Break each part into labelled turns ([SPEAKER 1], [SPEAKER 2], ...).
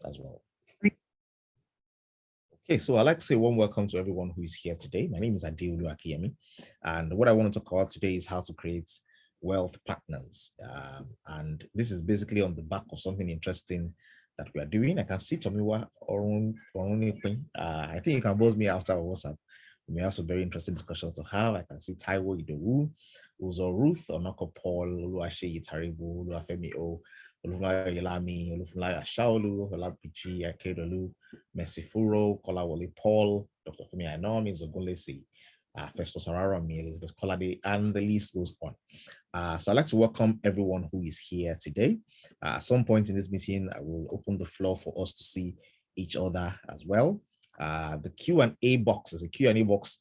[SPEAKER 1] as well. Okay, so I'd like to say warm welcome to everyone who is here today. My name is Adeolu Akiyemi, and what I want to talk about today is how to create wealth partners. And this is basically on the back of something interesting that we are doing. I can see Tomiwa Orunikwin. I think you can buzz me after WhatsApp. We may have some very interesting discussions to have. I can see Taiwo Idowu, Uzo Ruth, Onoko Paul, Oluwaseyi Taribo, Oluwafemi O, Olufulayo Yelami, Olufulayo Ashaolu, Olapichi Akedolu, Mesifuro, Kolawole Paul, Dr. Fumi Ainomi, Zogunlesi, Festus Ararami, Elizabeth Kolade, and the list goes on. So I'd like to welcome everyone who is here today. At some point in this meeting, I will open the floor for us to see each other as well. The Q&A box is a Q&A box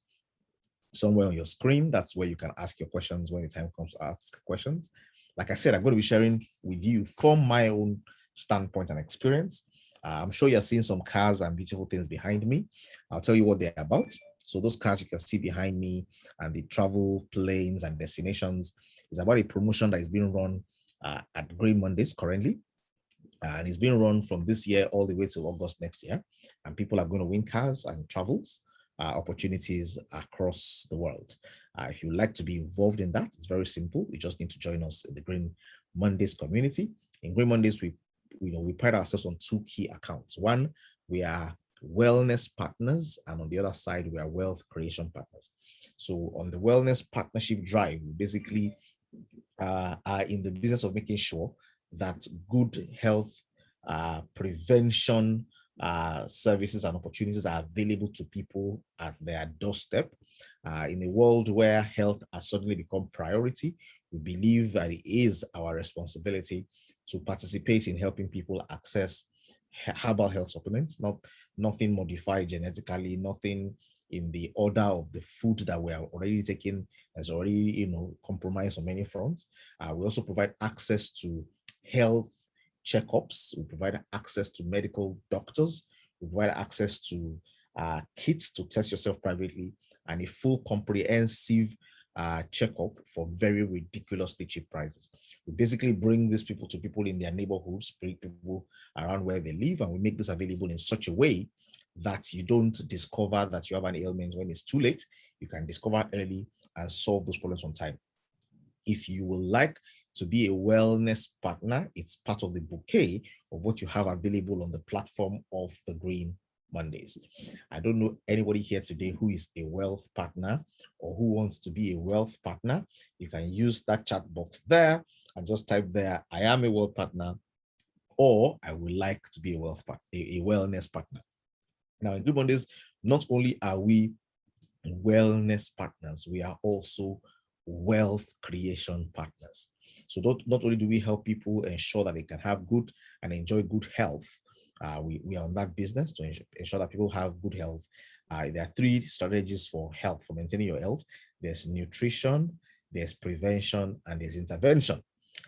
[SPEAKER 1] somewhere on your screen. That's where you can ask your questions when the time comes to ask questions. Like I said, I'm going to be sharing with you from my own standpoint and experience. I'm sure you're seeing some cars and beautiful things behind me. I'll tell you what they're about. So those cars you can see behind me and the travel planes and destinations is about a promotion that is being run at Green Mondays currently. And it's being run from this year all the way to August next year. And people are going to win cars and travels opportunities across the world. If you'd like to be involved in that, it's very simple. You just need to join us in the Green Mondays community. In Green Mondays, we pride ourselves on two key accounts. One, we are wellness partners, and on the other side, we are wealth creation partners. So on the wellness partnership drive, we basically are in the business of making sure that good health prevention services and opportunities are available to people at their doorstep. In a world where health has suddenly become priority, we believe that it is our responsibility to participate in helping people access herbal health supplements, nothing modified genetically, nothing in the order of the food that we are already taking has already, compromised on many fronts. We also provide access to health checkups. We provide access to medical doctors. We provide access to kits to test yourself privately and a full comprehensive checkup for very ridiculously cheap prices. We basically bring these people to people in their neighborhoods, bring people around where they live, and we make this available in such a way that you don't discover that you have an ailment when it's too late. You can discover early and solve those problems on time. If you would like to be a wellness partner, it's part of the bouquet of what you have available on the platform of the Green Mondays. I don't know anybody here today who is a wealth partner or who wants to be a wealth partner. You can use that chat box there and just type there, I am a wealth partner, or I would like to be a wellness partner. Now, in Green Mondays, not only are we wellness partners, we are also wealth creation partners. So not only do we help people ensure that they can have good and enjoy good health, we are on that business to ensure that people have good health. There are three strategies for health, for maintaining your health. There's nutrition, there's prevention, and there's intervention.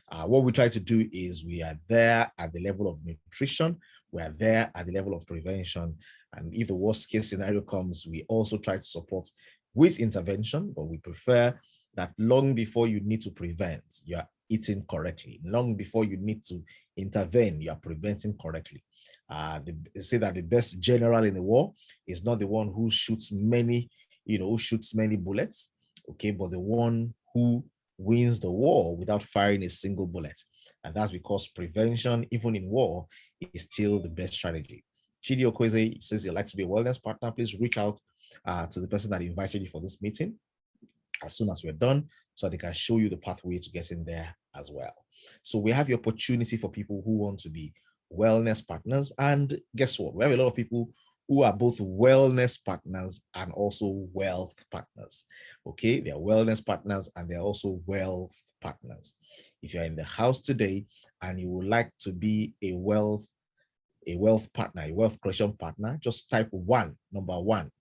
[SPEAKER 1] What we try to do is we are there at the level of nutrition, we are there at the level of prevention, and if the worst case scenario comes, we also try to support with intervention, but we prefer that long before you need to prevent, you are eating correctly. Long before you need to intervene, you are preventing correctly. They say that the best general in the war is not the one who shoots many, who shoots many bullets, okay, but the one who wins the war without firing a single bullet. And that's because prevention, even in war, is still the best strategy. Chidi Okweze says you'd like to be a wellness partner. Please reach out to the person that invited you for this meeting as soon as we're done, so they can show you the pathway to get in there as well. So we have the opportunity for people who want to be wellness partners. And guess what? We have a lot of people who are both wellness partners and also wealth partners. Okay, they're wellness partners and they're also wealth partners. If you're in the house today and you would like to be a wealth partner, a wealth creation partner, just type number one.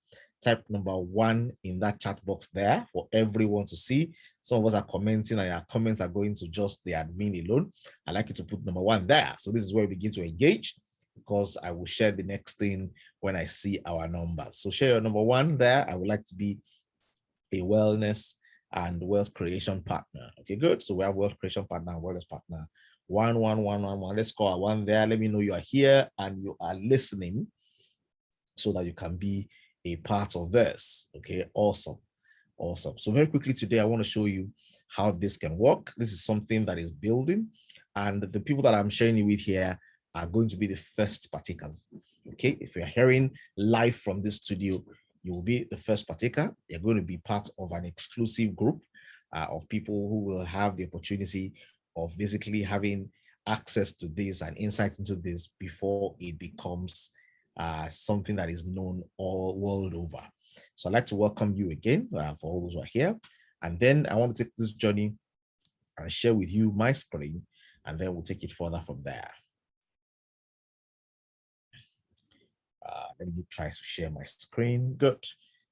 [SPEAKER 1] Type number one in that chat box there for everyone to see. Some of us are commenting and our comments are going to just the admin alone. I'd like you to put number one there. So this is where we begin to engage, because I will share the next thing when I see our numbers. So share your number one there. I would like to be a wellness and wealth creation partner. Okay, good. So we have wealth creation partner and wellness partner 11111. Let's call a one there. Let me know you are here and you are listening so that you can be a part of this. Okay, awesome. Awesome. So very quickly today, I want to show you how this can work. This is something that is building, and the people that I'm sharing it with here are going to be the first partakers. Okay, if you're hearing live from this studio, you will be the first partaker. You're going to be part of an exclusive group of people who will have the opportunity of basically having access to this and insight into this before it becomes something that is known all world over. So I'd like to welcome you again for all those who are here. And then I want to take this journey and share with you my screen, and then we'll take it further from there. Let me try to share my screen. Good.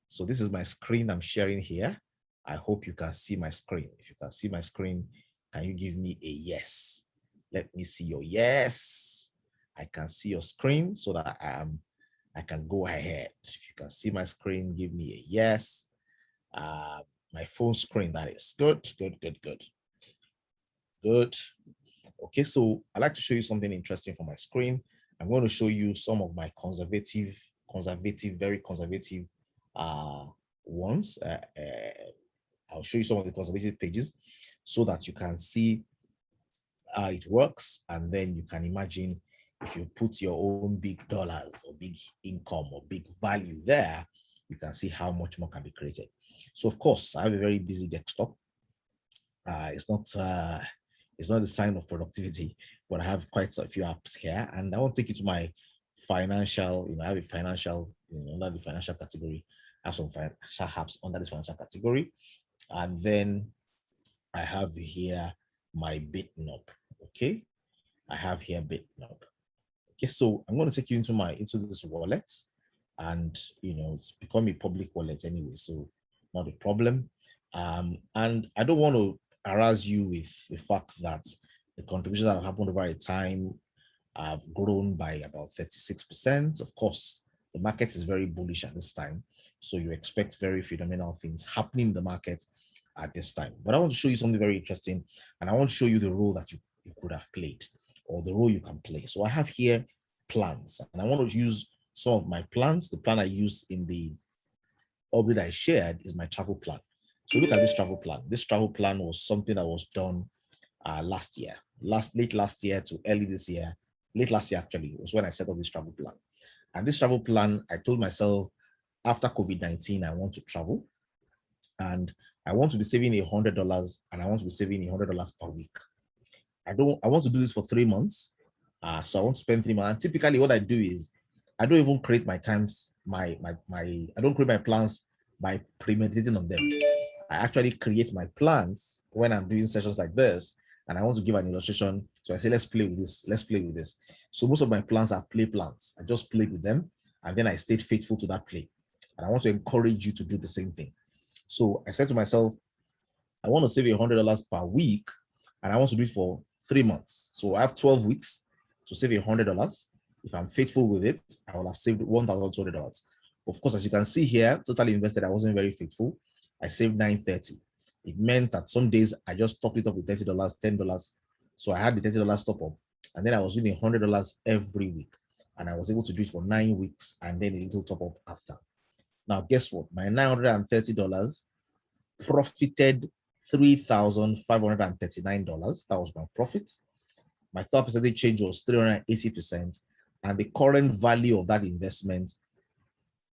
[SPEAKER 1] So this is my screen I'm sharing here. I hope you can see my screen. If you can see my screen, can you give me a yes? Let me see your yes. I can see your screen so that I can go ahead. If you can see my screen, give me a yes. My phone screen, that is. Good, good, good, good. Good. Okay, so I'd like to show you something interesting for my screen. I'm going to show you some of my very conservative ones. I'll show you some of the conservative pages so that you can see how it works, and then you can imagine if you put your own big dollars or big income or big value there, you can see how much more can be created. So of course, I have a very busy desktop. It's not the sign of productivity, but I have quite a few apps here, and I want to take you to my financial. I have a financial, under the financial category. I have some financial apps under this financial category, and then I have here my BitNob. Okay, I have here BitNob. Okay, so I'm going to take you into this wallet, and it's become a public wallet anyway, so not a problem. And I don't want to harass you with the fact that the contributions that have happened over a time have grown by about 36%. Of course, the market is very bullish at this time, so you expect very phenomenal things happening in the market at this time. But I want to show you something very interesting, and I want to show you the role that you could have played, or the role you can play. So I have here plans, and I want to use some of my plans. The plan I used in the update I shared is my travel plan. So look at this travel plan. This travel plan was something that was done last year, late last year to early this year. Late last year, actually, was when I set up this travel plan. And this travel plan, I told myself, after COVID-19, I want to travel, and I want to be saving $100, and I want to be saving $100 per week. I want to do this for 3 months. So I want to spend 3 months. And typically what I do is I don't even create my times, I don't create my plans by premeditating on them. I actually create my plans when I'm doing sessions like this, and I want to give an illustration. So I say, let's play with this. Let's play with this. So most of my plans are play plans. I just played with them, and then I stayed faithful to that play. And I want to encourage you to do the same thing. So I said to myself, I want to save $100 per week, and I want to do it for 3 months. So I have 12 weeks to save $100. If I'm faithful with it, I will have saved $1,200. Of course, as you can see here, totally invested, I wasn't very faithful. I saved $930. It meant that some days I just topped it up with $30, $10. So I had the $30 top up, and then I was doing $100 every week. And I was able to do it for 9 weeks, and then a little top up after. Now, guess what? My $930 profited $3,539. That was my profit. My top percentage change was 380%, and the current value of that investment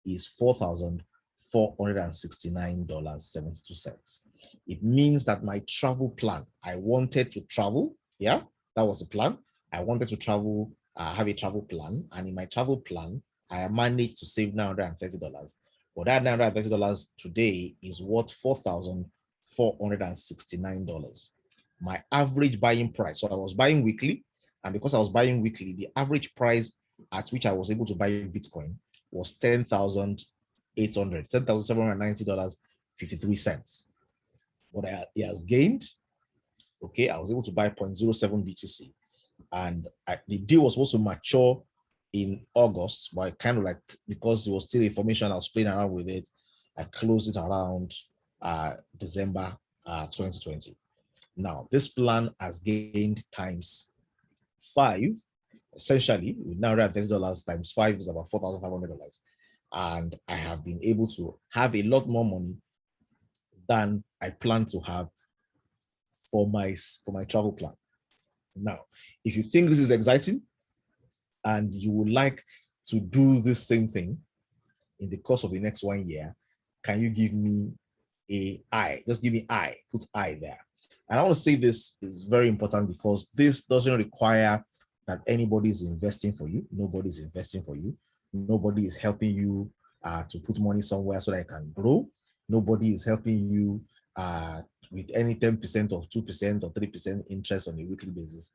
[SPEAKER 1] is $4,469.72. It means that my travel plan, I wanted to travel. Yeah, that was the plan. I wanted to travel, have a travel plan, and in my travel plan, I managed to save $930. But that $930 today is worth $4,469. My average buying price, so I was buying weekly, and because I was buying weekly, the average price at which I was able to buy Bitcoin was $10,790.53. What it has gained, okay, I was able to buy 0.07 BTC, and the deal was supposed to mature in August, but I kind of like, because it was still information, I was playing around with it, I closed it around December 2020. Now, this plan has gained times 5. Essentially, with $930 times 5 is about $4,500. And I have been able to have a lot more money than I plan to have for my travel plan. Now, if you think this is exciting and you would like to do this same thing in the course of the next 1 year, can you give me a I? Just give me I, put I there. And I want to say this is very important because this doesn't require that anybody is investing for you. Nobody's investing for you. Nobody is helping you to put money somewhere so that it can grow. Nobody is helping you with any 10% or 2% or 3% interest on a weekly basis.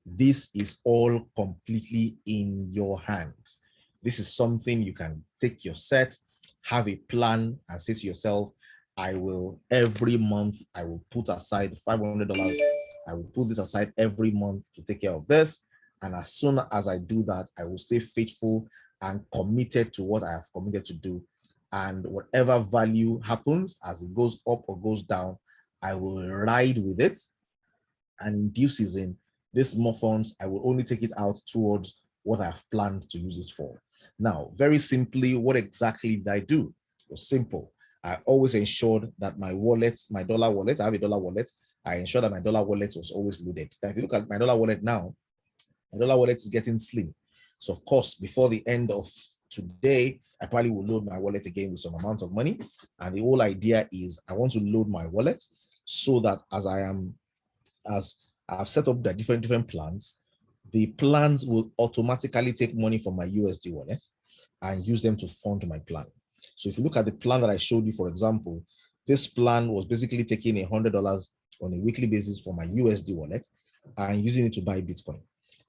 [SPEAKER 1] This is all completely in your hands. This is something you can take your set, have a plan, and say to yourself, I will every month, I will put aside $500. I will put this aside every month to take care of this. And as soon as I do that, I will stay faithful and committed to what I have committed to do. And whatever value happens as it goes up or goes down, I will ride with it. And in due season, this more funds, I will only take it out towards what I've planned to use it for. Now, very simply, what exactly did I do? It was simple. I always ensured that my wallet, my dollar wallet, I have a dollar wallet. I ensured that my dollar wallet was always loaded. Now, if you look at my dollar wallet now, my dollar wallet is getting slim. So of course, before the end of today, I probably will load my wallet again with some amount of money. And the whole idea is I want to load my wallet so that as I've set up the different plans, the plans will automatically take money from my USD wallet and use them to fund my plan. So if you look at the plan that I showed you, for example, this plan was basically taking $100 on a weekly basis from my USD wallet and using it to buy Bitcoin.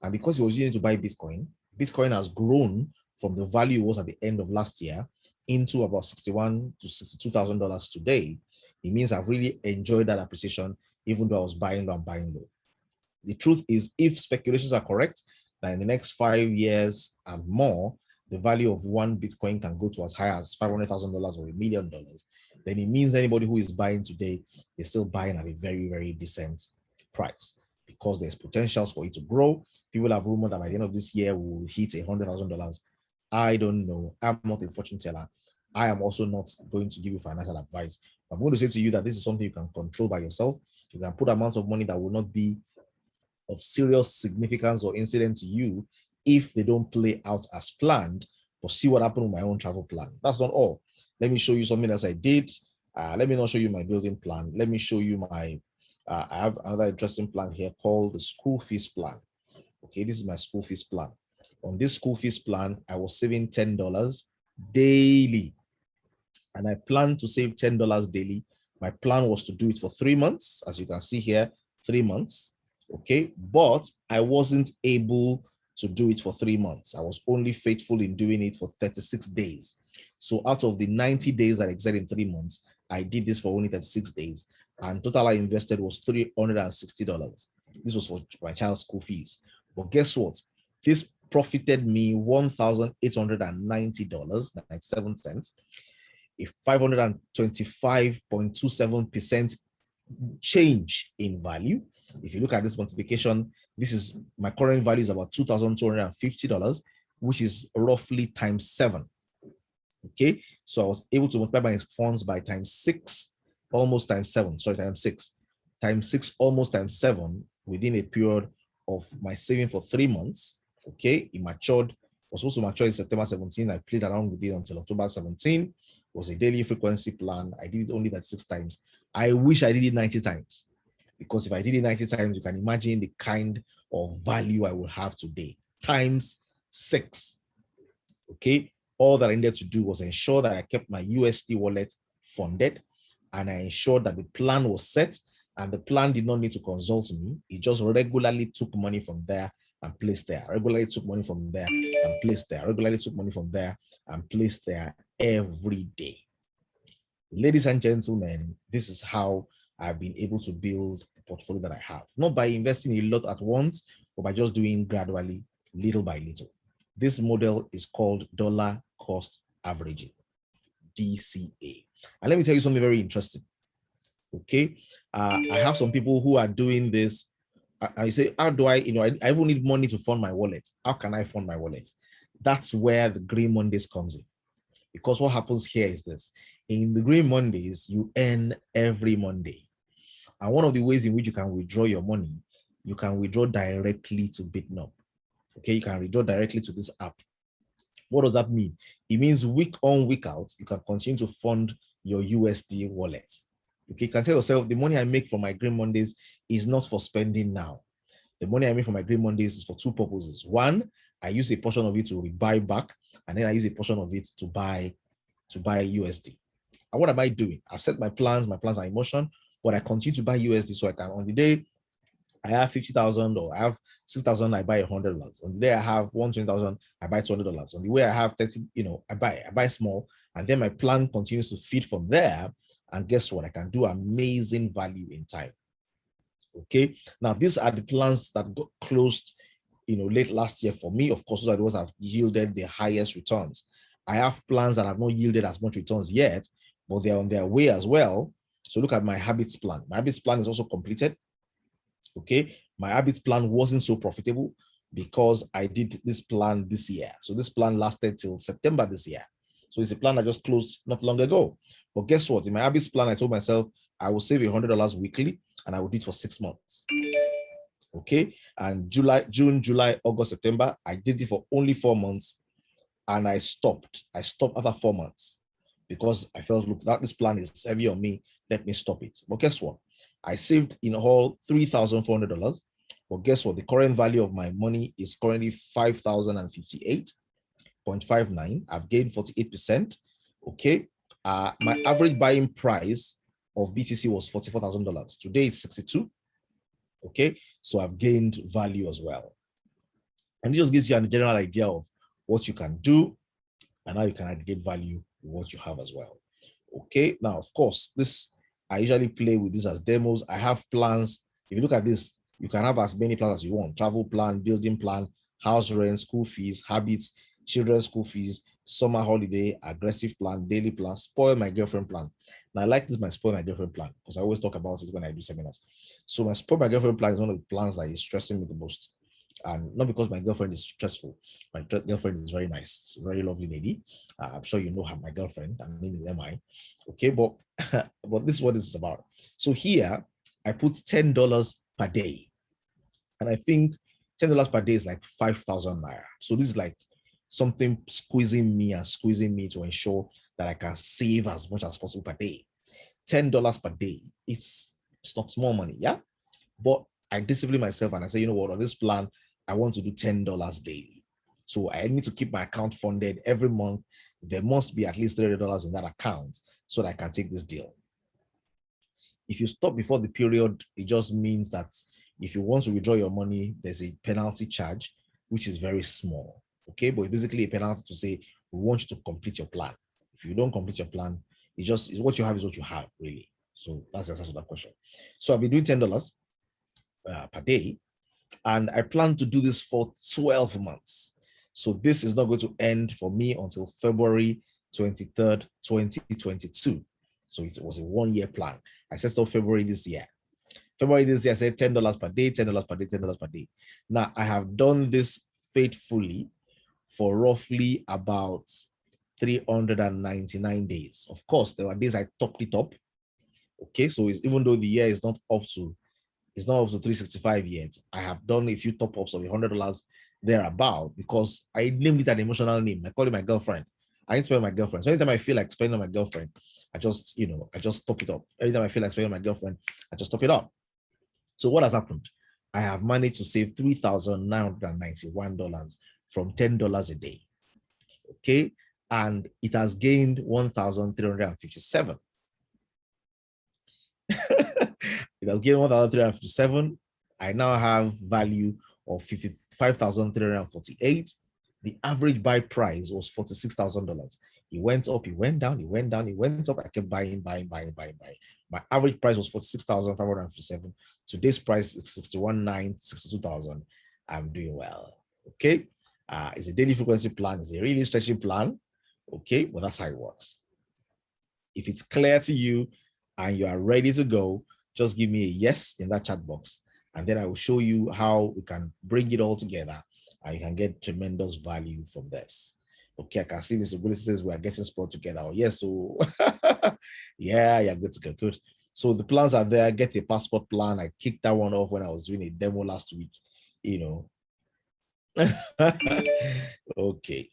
[SPEAKER 1] And because it was using it to buy Bitcoin, Bitcoin has grown from the value it was at the end of last year into about $61,000 to $62,000 today. It means I've really enjoyed that appreciation, even though I was buying low and buying low. The truth is, if speculations are correct, that in the next 5 years and more, the value of one Bitcoin can go to as high as $500,000 or $1 million, then it means anybody who is buying today is still buying at a very, very decent price because there's potentials for it to grow. People have rumored that by the end of this year, we will hit $100,000. I don't know. I'm not a fortune teller. I am also not going to give you financial advice. I'm going to say to you that this is something you can control by yourself. You can put amounts of money that will not be of serious significance or incident to you if they don't play out as planned, but see what happened with my own travel plan. That's not all. Let me show you something else I did. Let me not show you my building plan. Let me show you my, I have another interesting plan here called the school fees plan. Okay, this is my school fees plan. On this school fees plan, I was saving $10 daily. And I plan to save $10 daily. My plan was to do it for 3 months, as you can see here, 3 months. Okay, but I wasn't able to do it for 3 months. I was only faithful in doing it for 36 days. So out of the 90 days that I existed in 3 months, I did this for only 36 days. And total I invested was $360. This was for my child's school fees. But guess what? This profited me $1,890.97, a 525.27% change in value. If you look at this multiplication, this is my current value is about $2,250, which is roughly times 7. Okay, so I was able to multiply my funds by times 6, almost times 7. Sorry, times 6, almost times 7 within a period of my saving for 3 months. Okay, it matured. Was supposed to mature in September 17. I played around with it until October 17. It was a daily frequency plan. I did it only 36 times. I wish I did it 90 times. Because if I did it 90 times, you can imagine the kind of value I will have today, times 6. Okay, all that I needed to do was ensure that I kept my USD wallet funded, and I ensured that the plan was set, and the plan did not need to consult me. It just regularly took money from there and placed there, regularly took money from there and placed there, regularly took money from there and placed there every day. Ladies and gentlemen, this is how I've been able to build the portfolio that I have, not by investing a lot at once, but by just doing gradually, little by little. This model is called dollar cost averaging, DCA. And let me tell you something very interesting. Okay. I have some people who are doing this. I say, how do I, I even need money to fund my wallet. How can I fund my wallet? That's where the Green Mondays comes in. Because what happens here is this. In the Green Mondays, you earn every Monday. And one of the ways in which you can withdraw your money, you can withdraw directly to BitNub. Okay, you can withdraw directly to this app. What does that mean? It means week on, week out, you can continue to fund your USD wallet. Okay, you can tell yourself the money I make from my Green Mondays is not for spending now. The money I make from my Green Mondays is for two purposes. One, I use a portion of it to buy back, and then I use a portion of it to buy USD. And what am I doing? I've set my plans are in motion, but I continue to buy USD so I can, on the day I have 50,000 or I have 6,000, I buy $100. On the day I have 120,000, I buy $200. On the way I have 30, I buy small, and then my plan continues to feed from there. And guess what? I can do amazing value in time. Okay. Now, these are the plans that got closed, late last year for me. Of course, those are the ones that have yielded the highest returns. I have plans that have not yielded as much returns yet, but they're on their way as well. So look at my habits plan. My habits plan is also completed. Okay. My habits plan wasn't so profitable because I did this plan this year. So this plan lasted till September this year. So it's a plan I just closed not long ago. But guess what? In my habits plan, I told myself I will save $100 weekly and I will do it for 6 months. Okay. And June, July, August, September, I did it for only 4 months and I stopped. I stopped after 4 months because I felt, look, this plan is heavy on me. Let me stop it. But guess what? I saved in all $3,400. But guess what? The current value of my money is currently $5,058.59. I've gained 48%. Okay. My average buying price of BTC was $44,000. Today it's 62. Okay. So I've gained value as well. And it just gives you a general idea of what you can do and how you can aggregate value with what you have as well. Okay. Now, of course, I usually play with this as demos. I have plans. If you look at this, you can have as many plans as you want: travel plan, building plan, house rent, school fees, habits, children's school fees, summer holiday, aggressive plan, daily plan, spoil my girlfriend plan. Now, I like this, my spoil my girlfriend plan, because I always talk about it when I do seminars. So my spoil my girlfriend plan is one of the plans that is stressing me the most. And not because my girlfriend is stressful. My girlfriend is very nice, very lovely lady. I'm sure you know her, my girlfriend. Her name is MI. Okay, but but this is what this is about. So here I put $10 per day, and I think $10 per day is like 5,000 naira. So this is like something squeezing me to ensure that I can save as much as possible per day. $10 per day. It's not small money, yeah. But I discipline myself and I say, you know what, on this plan, I want to do $10 daily. So I need to keep my account funded every month. There must be at least $30 in that account so that I can take this deal. If you stop before the period, it just means that if you want to withdraw your money, there's a penalty charge, which is very small. Okay, but it's basically a penalty to say, we want you to complete your plan. If you don't complete your plan, it's what you have is what you have, really. So that's the answer to that question. So I'll be doing $10 per day, and I plan to do this for 12 months. So this is not going to end for me until February 23rd, 2022. So it was a 1-year plan. I set up February this year. February this year, I said $10 per day, $10 per day, $10 per day. Now, I have done this faithfully for roughly about 399 days. Of course, there were days I topped it up. Okay, so even though the year is not up to 365 yet, I have done a few top ups of $100 thereabout because I named it an emotional name. I call it my girlfriend. I ain't spending my girlfriend. So anytime I feel like spending on my girlfriend, I just top it up. Anytime I feel like spending on my girlfriend, I just top it up. So what has happened? I have managed to save $3,991 from $10 a day. Okay. And it has gained 1,357. It has gained 1,357. I now have value of 55,348. The average buy price was $46,000. It went up, it went down, it went down, it went up. I kept buying. My average price was 46,557. Today's price is 62,000. I'm doing well. Okay. It's a daily frequency plan. It's a really stretchy plan. Okay, well, that's how it works. If it's clear to you, and you are ready to go, just give me a yes in that chat box. And then I will show you how we can bring it all together and you can get tremendous value from this. Okay, I can see Mr. Willis says we are getting sport together. Oh, yes, so yeah, good to go. Good. So the plans are there. Get a passport plan. I kicked that one off when I was doing a demo last week, you know. Okay.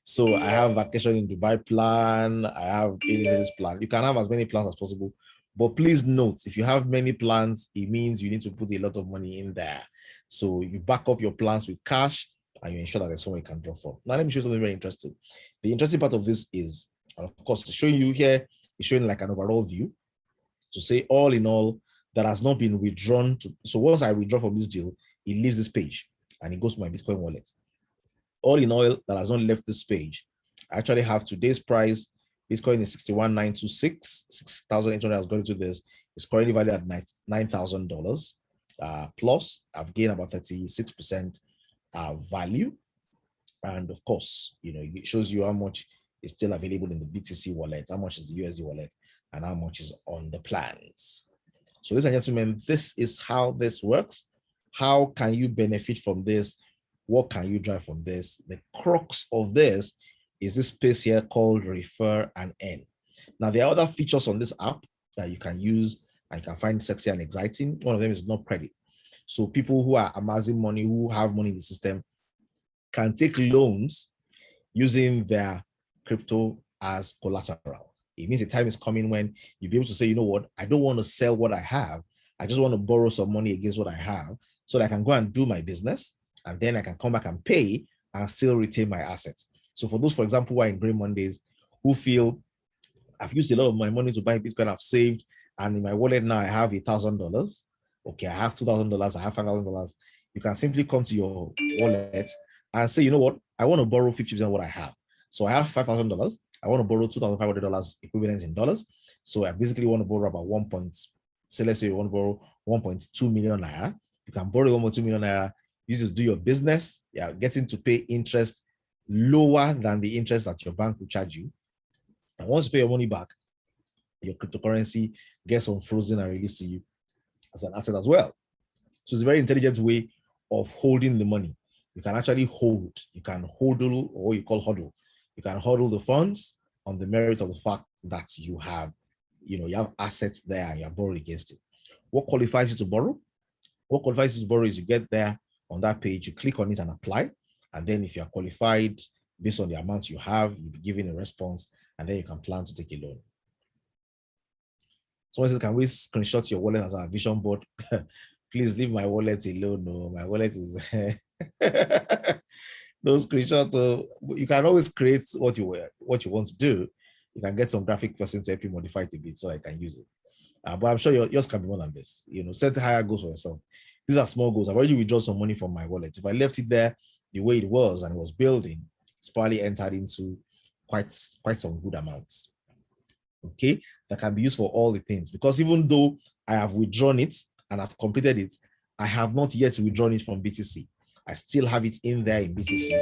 [SPEAKER 1] So I have vacation in Dubai plan. I have this plan. You can have as many plans as possible. But please note, if you have many plans, it means you need to put a lot of money in there. So you back up your plans with cash and you ensure that there's somewhere you can draw from. Now, let me show you something very interesting. The interesting part of this is, of course, showing you here, is showing like an overall view to say all in all, that has not been withdrawn to. So once I withdraw from this deal, it leaves this page and it goes to my Bitcoin wallet. All in all, that has not left this page. I actually have today's price. Bitcoin is 61,926, 6,800 has gone into this. It's currently valued at $9,000. Plus, I've gained about 36% value. And of course, it shows you how much is still available in the BTC wallet, how much is the USD wallet, and how much is on the plans. So ladies and gentlemen, this is how this works. How can you benefit from this? What can you drive from this? The crux of this is this space here called Refer and Earn. Now, there are other features on this app that you can use and you can find sexy and exciting. One of them is no credit. So people who are amassing money, who have money in the system, can take loans using their crypto as collateral. It means the time is coming when you'll be able to say, you know what, I don't want to sell what I have. I just want to borrow some money against what I have so that I can go and do my business. And then I can come back and pay and still retain my assets. So for those, for example, who are in Grey Mondays, who feel I've used a lot of my money to buy Bitcoin, I've saved, and in my wallet now I have $1,000. Okay, I have $2,000, I have $5,000. You can simply come to your wallet and say, you know what, I want to borrow 50% of what I have. So I have $5,000. I want to borrow $2,500 equivalent in dollars. So I basically want to borrow about say let's say you want to borrow 1.2 million naira. You can borrow 1.2 million naira. You just do your business. Yeah, getting to pay interest lower than the interest that your bank will charge you. And once you pay your money back, your cryptocurrency gets unfrozen and released to you as an asset as well. So it's a very intelligent way of holding the money. You can actually hold. You can hodl, or what you call hodl. You can hodl the funds on the merit of the fact that you have assets there and you're borrowing against it. What qualifies you to borrow? What qualifies you to borrow is you get there on that page, you click on it and apply. And then if you're qualified based on the amount you have, you'll be given a response and then you can plan to take a loan. Someone says, can we screenshot your wallet as our vision board? Please leave my wallet alone. No, my wallet is no screenshot. You can always create what you want to do. You can get some graphic person to help you modify it a bit so I can use it. But I'm sure yours can be more than this. Set higher goals for yourself. These are small goals. I've already withdrawn some money from my wallet. If I left it there the way it was and it was building, it's probably entered into quite some good amounts. Okay, that can be used for all the things, because even though I have withdrawn it and I've completed it, I have not yet withdrawn it from BTC. I still have it in there in BTC.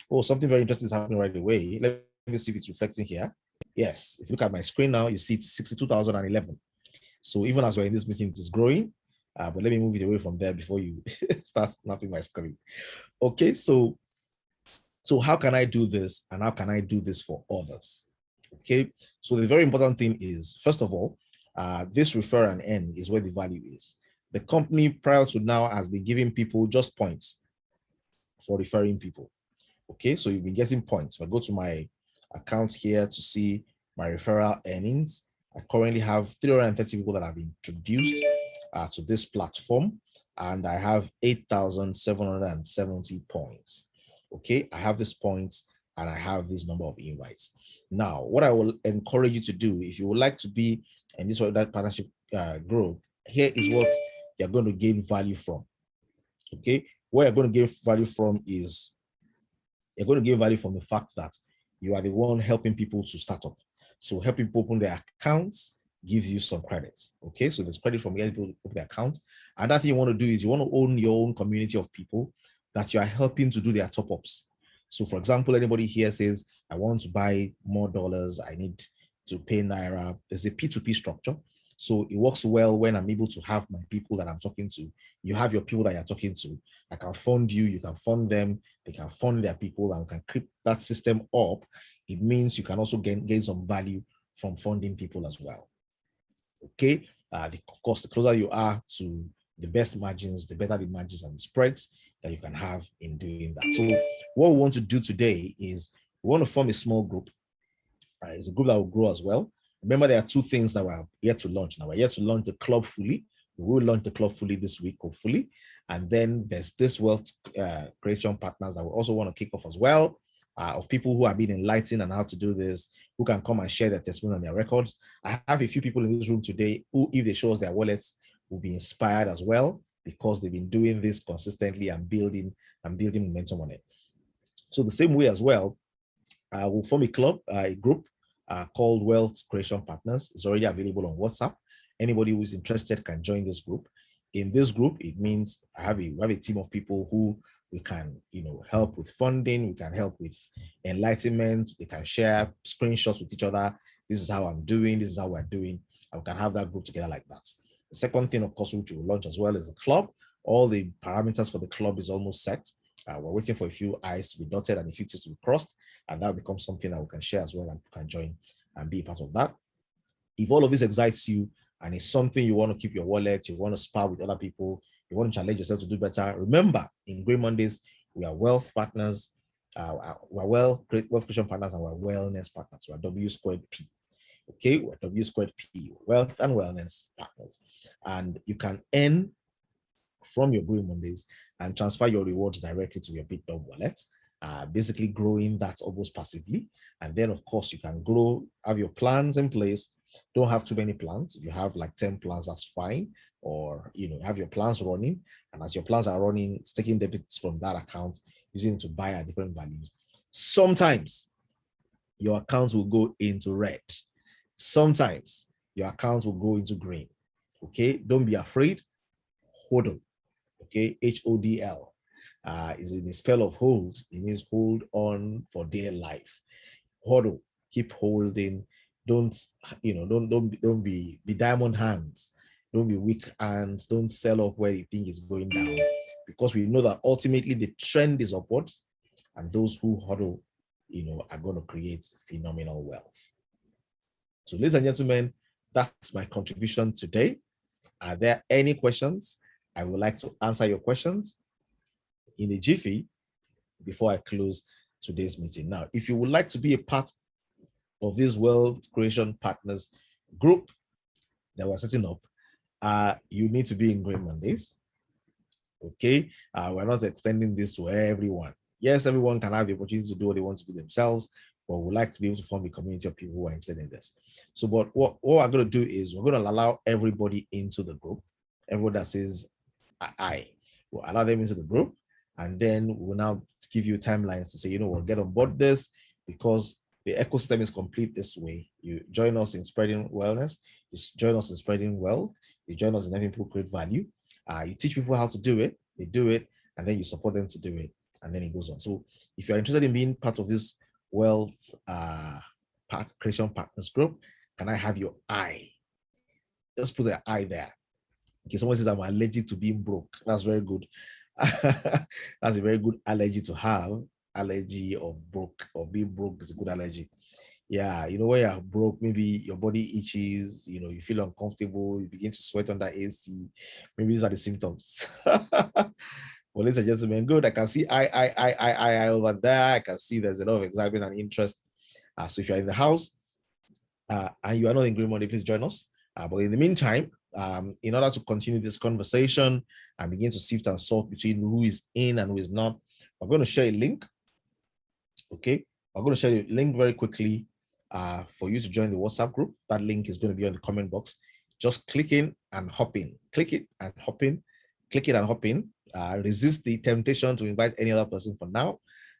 [SPEAKER 1] Oh, something very interesting is happening right away. Let me see if it's reflecting here. Yes, if you look at my screen now, you see it's 62,011. So even as we're in this meeting, it is growing. But let me move it away from there before you start snapping my screen. Okay, so how can I do this, and how can I do this for others? Okay, so the very important thing is, first of all, this refer and earn is where the value is. The company prior to now has been giving people just points for referring people. Okay, so you've been getting points. If I go to my account here to see my referral earnings, I currently have 330 people that have been introduced to this platform, and I have 8,770 points. Okay, I have these points and I have this number of invites. Now, what I will encourage you to do, if you would like to be in this partnership group, here is what you're going to gain value from. Okay, what you're going to gain value from is you're going to gain value from the fact that you are the one helping people to start up. So helping people open their accounts gives you some credit. Okay, so there's credit from getting people to open their account. Another thing you want to do is you want to own your own community of people that you are helping to do their top-ups. So for example, anybody here says, I want to buy more dollars, I need to pay Naira. There's a P2P structure. So it works well when I'm able to have my people that I'm talking to. You have your people that you're talking to. I can fund you, you can fund them, they can fund their people, and we can keep that system up. It means you can also gain some value from funding people as well. Okay. Of course, the closer you are to the best margins, the better the margins and the spreads that you can have in doing that. So what we want to do today is we want to form a small group. It's a group that will grow as well. Remember, there are two things that we're yet to launch now. We're yet to launch the club fully. We will launch the club fully this week, hopefully. And then there's this wealth creation partners that we also want to kick off as well, of people who have been enlightened on how to do this, who can come and share their testimony and their records. I have a few people in this room today who, if they show us their wallets, will be inspired as well, because they've been doing this consistently and building momentum on it. So the same way as well, we'll form a club, a group called Wealth Creation Partners. It's already available on WhatsApp. Anybody who is interested can join this group. In this group, it means we have a team of people who we can, help with funding. We can help with enlightenment. They can share screenshots with each other. This is how I'm doing. This is how we're doing. And we can have that group together like that. The second thing, of course, which we will launch as well is a club. All the parameters for the club is almost set. We're waiting for a few I's to be dotted and a few T's to be crossed, and that becomes something that we can share as well, and you can join and be a part of that. If all of this excites you and it's something you want to keep your wallet, you want to spar with other people, you want to challenge yourself to do better, remember, in Green Mondays, we are wealth partners, we're wealth creation partners, and we're wellness partners. We're W squared P. Okay, we're W squared P, wealth and wellness partners. And you can earn from your Green Mondays and transfer your rewards directly to your BitDog wallet, basically growing that almost passively. And then, of course, you can grow, have your plans in place. Don't have too many plans. If you have like 10 plans, that's fine. Or, have your plans running. And as your plans are running, it's taking debits from that account, using it to buy at different values. Sometimes your accounts will go into red. Sometimes your accounts will go into green. Okay, don't be afraid. HODL. Okay, HODL is in the spell of hold. It means hold on for dear life. HODL, keep holding. Don't be diamond hands. Don't be weak hands. Don't sell off where you think is going down, because we know that ultimately the trend is upwards, and those who HODL, are going to create phenomenal wealth. So, ladies and gentlemen, that's my contribution today. Are there any questions? I would like to answer your questions in a jiffy before I close today's meeting. Now, if you would like to be a part of this Wealth Creation Partners group that we're setting up, you need to be in Green Mondays. Okay, we're not extending this to everyone. Yes, everyone can have the opportunity to do what they want to do themselves, but we'd like to be able to form a community of people who are interested in this. So, but what we're going to do is we're going to allow everybody into the group. Everyone that says I will allow them into the group, and then we'll now give you timelines to say, we'll get on board this, because the ecosystem is complete this way. You join us in spreading wellness, you join us in spreading wealth, you join us in helping people create value. You teach people how to do it, they do it, and then you support them to do it, and then it goes on. So if you're interested in being part of this Wealth Creation Partners group, can I have your I? Just put the I there. Okay, someone says I'm allergic to being broke. That's very good. That's a very good allergy to have. Allergy of being broke is a good allergy. Yeah, when you're broke, maybe your body itches, you feel uncomfortable, you begin to sweat under AC. Maybe these are the symptoms. Well, ladies and gentlemen, good. I can see I over there. I can see there's a lot of excitement and interest. So if you're in the house and you are not in Green Monday, please join us. But in the meantime, in order to continue this conversation and begin to sift and sort between who is in and who is not, we're going to share a link. Okay, we're going to share a link very quickly for you to join the WhatsApp group. That link is going to be on the comment box. Just click in and hop in. Click it and hop in. Click it and hop in. Resist the temptation to invite any other person for now.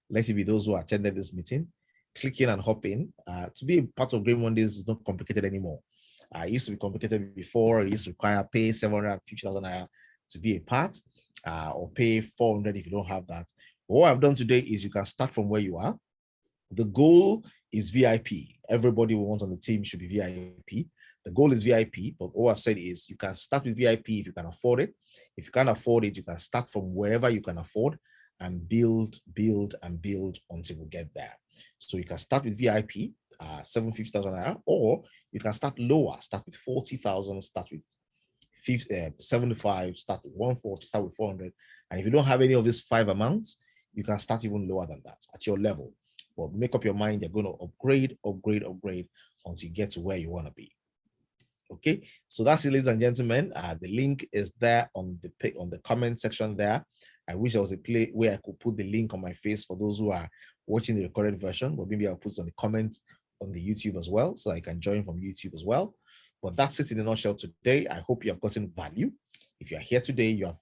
[SPEAKER 1] Let it be those who attended this meeting. Click in and hop in. To be a part of Green Mondays is not complicated anymore. It used to be complicated before. It used to require pay 750,000 naira to be a part, or pay 400 if you don't have that. But what I've done today is you can start from where you are. The goal is VIP. Everybody we want on the team should be VIP. The goal is VIP, but all I've said is you can start with VIP if you can afford it. If you can't afford it, you can start from wherever you can afford and build, build, and build until we get there. So you can start with VIP, 750,000 naira, or you can start lower, start with 40,000, start with 75, start with 140, start with 400. And if you don't have any of these 5 amounts, you can start even lower than that at your level. But make up your mind, you're going to upgrade, upgrade, upgrade until you get to where you want to be. Okay, so that's it, ladies and gentlemen. The link is there on the comment section there. I wish there was a place where I could put the link on my face for those who are watching the recorded version, but maybe I'll put it on the comment on the YouTube as well, so I can join from YouTube as well. But that's it in a nutshell today. I hope you have gotten value. If you are here today, you have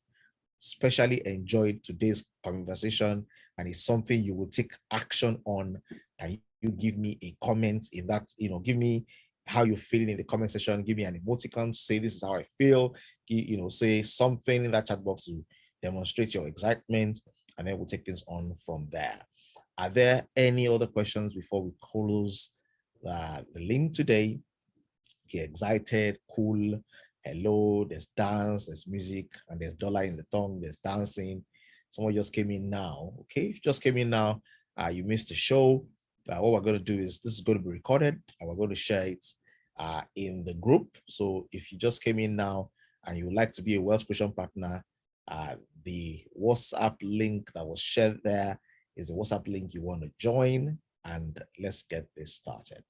[SPEAKER 1] especially enjoyed today's conversation and it's something you will take action on. Can you give me a comment in that, give me how you're feeling in the comment section, give me an emoticon, say this is how I feel, say something in that chat box to demonstrate your excitement, and then we'll take things on from there. Are there any other questions before we close the link today? Get excited, cool, hello, there's dance, there's music, and there's dollar in the tongue, there's dancing. Someone just came in now. Okay, if you just came in now, you missed the show. What we're going to do is this is going to be recorded and we're going to share it in the group. So if you just came in now and you would like to be a Wealth Creation Partner, the WhatsApp link that was shared there is the WhatsApp link you want to join, and let's get this started.